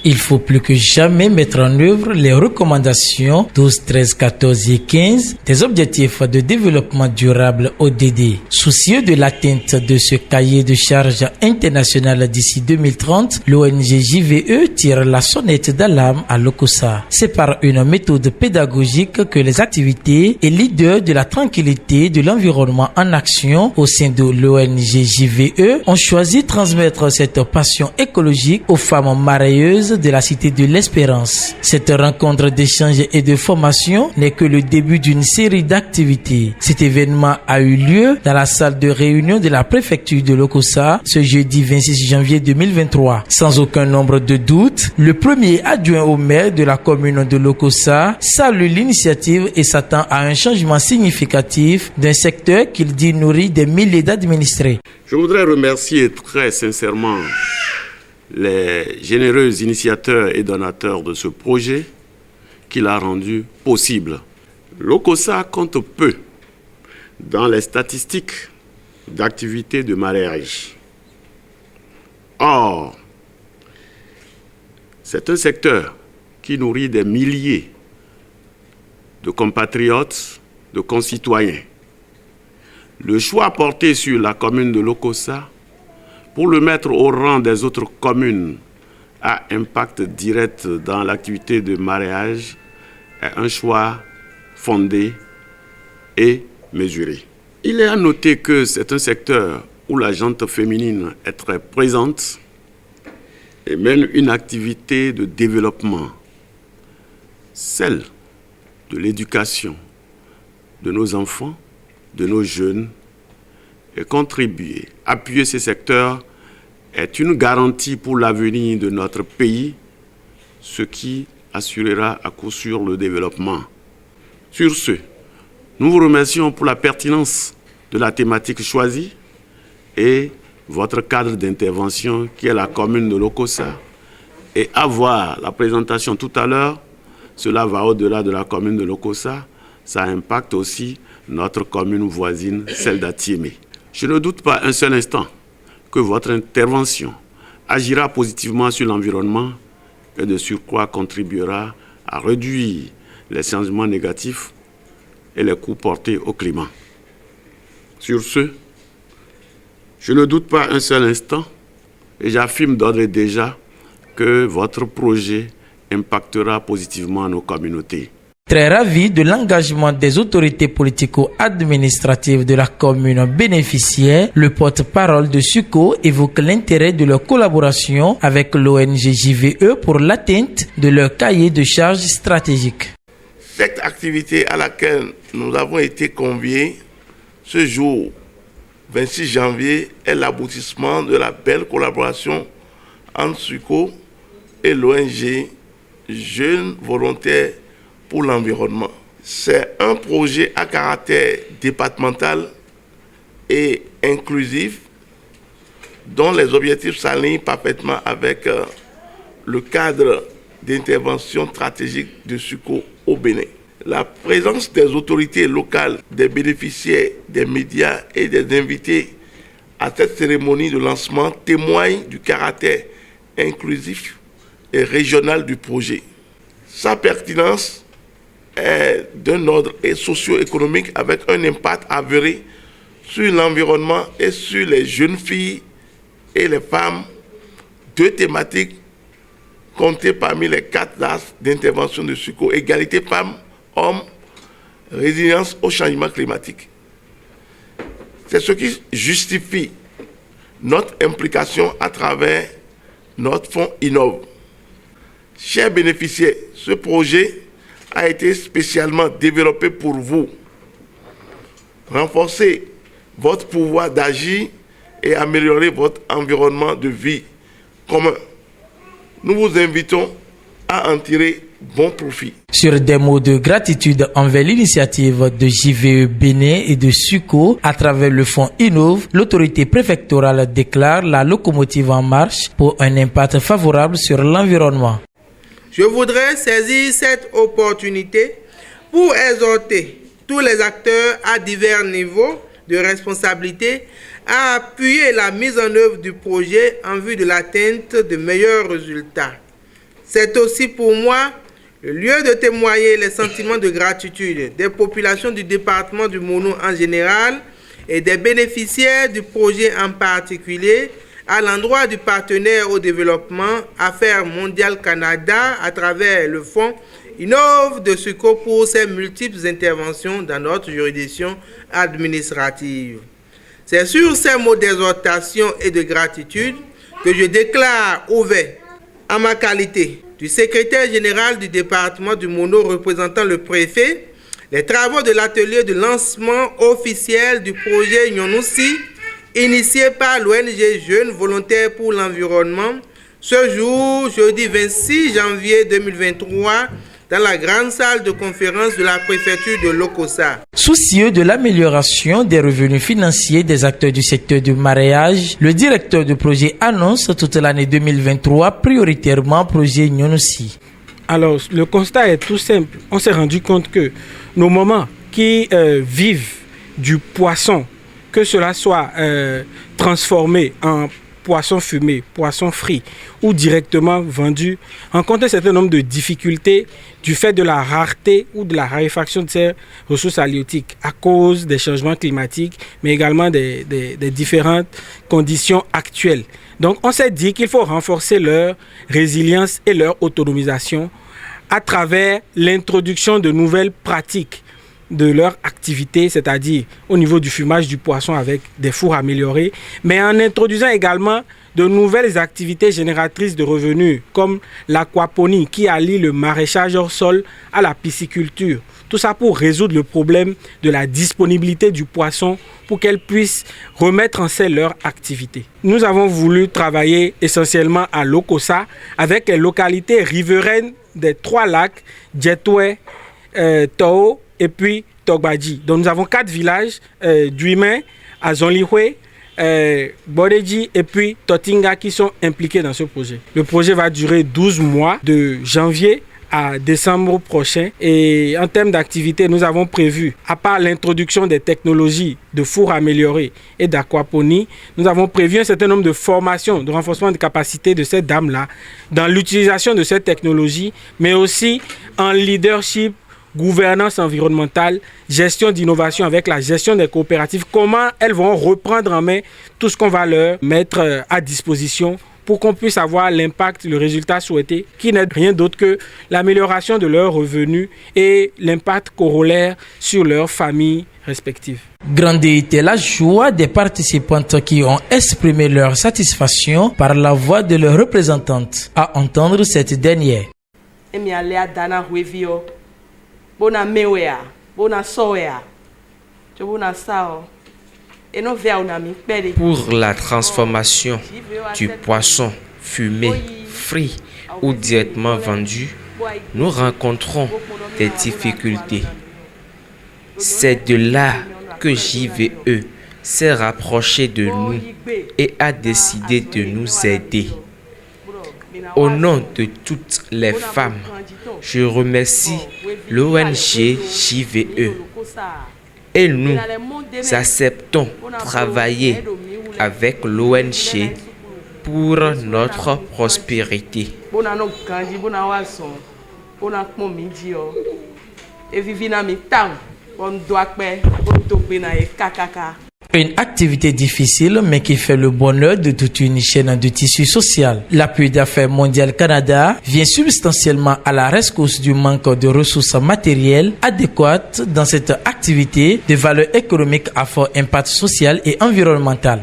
Il faut plus que jamais mettre en œuvre les recommandations 12, 13, 14 et 15 des objectifs de développement durable ODD. Soucieux de l'atteinte de ce cahier de charges international d'ici 2030, l'ONG JVE tire la sonnette d'alarme à Lokossa. C'est par une méthode pédagogique que les activités et leaders de la tranquillité de l'environnement en action au sein de l'ONG JVE ont choisi de transmettre cette passion écologique aux femmes marailleuses de la cité de l'Espérance. Cette rencontre d'échange et de formation n'est que le début d'une série d'activités. Cet événement a eu lieu dans la salle de réunion de la préfecture de Lokossa ce jeudi 26 janvier 2023. Sans aucun nombre de doutes, le premier adjoint au maire de la commune de Lokossa salue l'initiative et s'attend à un changement significatif d'un secteur qu'il dit nourrit des milliers d'administrés. Je voudrais remercier très sincèrement les généreux initiateurs et donateurs de ce projet qui l'a rendu possible. Lokossa compte peu dans les statistiques d'activité de mareyage. Or, c'est un secteur qui nourrit des milliers de compatriotes, de concitoyens. Le choix porté sur la commune de Lokossa pour le mettre au rang des autres communes à impact direct dans l'activité de mareyage est un choix fondé et mesuré. Il est à noter que c'est un secteur où la gente féminine est très présente et mène une activité de développement, celle de l'éducation de nos enfants, de nos jeunes, et contribuer, appuyer ces secteurs est une garantie pour l'avenir de notre pays, ce qui assurera à coup sûr le développement. Sur ce, nous vous remercions pour la pertinence de la thématique choisie et votre cadre d'intervention qui est la commune de Lokossa. Et à voir la présentation tout à l'heure, cela va au-delà de la commune de Lokossa, ça impacte aussi notre commune voisine, celle d'Atiémé. Je ne doute pas un seul instant que votre intervention agira positivement sur l'environnement et de surcroît contribuera à réduire les changements négatifs et les coûts portés au climat. Sur ce, je ne doute pas un seul instant et j'affirme d'ores et déjà que votre projet impactera positivement nos communautés. Très ravi de l'engagement des autorités politico-administratives de la commune bénéficiaire, le porte-parole de SUCO évoque l'intérêt de leur collaboration avec l'ONG JVE pour l'atteinte de leur cahier de charges stratégique. Cette activité à laquelle nous avons été conviés ce jour 26 janvier est l'aboutissement de la belle collaboration entre SUCO et l'ONG Jeunes Volontaires pour l'environnement. C'est un projet à caractère départemental et inclusif dont les objectifs s'alignent parfaitement avec le cadre d'intervention stratégique de SUCO au Bénin. La présence des autorités locales, des bénéficiaires, des médias et des invités à cette cérémonie de lancement témoigne du caractère inclusif et régional du projet. Sa pertinence est d'un ordre socio-économique avec un impact avéré sur l'environnement et sur les jeunes filles et les femmes, deux thématiques comptées parmi les 4 axes d'intervention de SUCO: égalité femmes-hommes, résilience au changement climatique. C'est ce qui justifie notre implication à travers notre fonds Innov. Chers bénéficiaires, ce projet a été spécialement développé pour vous. Renforcer votre pouvoir d'agir et améliorer votre environnement de vie commun. Nous vous invitons à en tirer bon profit. Sur des mots de gratitude envers l'initiative de JVE Bénin et de SUCO à travers le fonds Innov, l'autorité préfectorale déclare la locomotive en marche pour un impact favorable sur l'environnement. Je voudrais saisir cette opportunité pour exhorter tous les acteurs à divers niveaux de responsabilité à appuyer la mise en œuvre du projet en vue de l'atteinte de meilleurs résultats. C'est aussi pour moi le lieu de témoigner les sentiments de gratitude des populations du département du Mono en général et des bénéficiaires du projet en particulier à l'endroit du partenaire au développement Affaires mondiales Canada à travers le fonds Innove de Suco pour ses multiples interventions dans notre juridiction administrative. C'est sur ces mots d'exhortation et de gratitude que je déclare ouvert en ma qualité du secrétaire général du département du Mono représentant le préfet les travaux de l'atelier de lancement officiel du projet Nyonussi initié par l'ONG Jeunes Volontaires pour l'Environnement ce jour, jeudi 26 janvier 2023, dans la grande salle de conférence de la préfecture de Lokossa. Soucieux de l'amélioration des revenus financiers des acteurs du secteur du mareyage, le directeur du projet annonce toute l'année 2023 prioritairement projet Nyonussi. Alors, le constat est tout simple. On s'est rendu compte que nos mamans qui vivent du poisson, que cela soit transformé en poisson fumé, poisson frit ou directement vendu, rencontrent un certain nombre de difficultés du fait de la rareté ou de la raréfaction de ces ressources halieutiques à cause des changements climatiques, mais également des différentes conditions actuelles. Donc, on s'est dit qu'il faut renforcer leur résilience et leur autonomisation à travers l'introduction de nouvelles pratiques de leur activité, c'est-à-dire au niveau du fumage du poisson avec des fours améliorés, mais en introduisant également de nouvelles activités génératrices de revenus, comme l'aquaponie qui allie le maraîchage hors sol à la pisciculture. Tout ça pour résoudre le problème de la disponibilité du poisson pour qu'elles puissent remettre en scène leur activité. Nous avons voulu travailler essentiellement à Lokossa avec les localités riveraines des 3 lacs, Djetoué, Toho et puis Togbadji. Donc nous avons 4 villages, Duimé, Azonlihwe, Bodeji et puis Totinga qui sont impliqués dans ce projet. Le projet va durer 12 mois de janvier à décembre prochain et en termes d'activité, nous avons prévu, à part l'introduction des technologies de fours améliorés et d'aquaponie, nous avons prévu un certain nombre de formations, de renforcement de capacité de ces dames-là dans l'utilisation de cette technologie, mais aussi en leadership, gouvernance environnementale, gestion d'innovation avec la gestion des coopératives, comment elles vont reprendre en main tout ce qu'on va leur mettre à disposition pour qu'on puisse avoir l'impact, le résultat souhaité, qui n'est rien d'autre que l'amélioration de leurs revenus et l'impact corollaire sur leurs familles respectives. Grande était la joie des participantes qui ont exprimé leur satisfaction par la voix de leur représentante. À entendre cette dernière. Pour la transformation du poisson fumé, frit ou directement vendu, nous rencontrons des difficultés. C'est de là que JVE s'est rapproché de nous et a décidé de nous aider. Au nom de toutes les femmes, je remercie l'ONG JVE. Et nous acceptons travailler avec l'ONG pour notre prospérité. Une activité difficile mais qui fait le bonheur de toute une chaîne de tissu social. L'appui d'Affaires mondiales Canada vient substantiellement à la rescousse du manque de ressources matérielles adéquates dans cette activité de valeur économique à fort impact social et environnemental.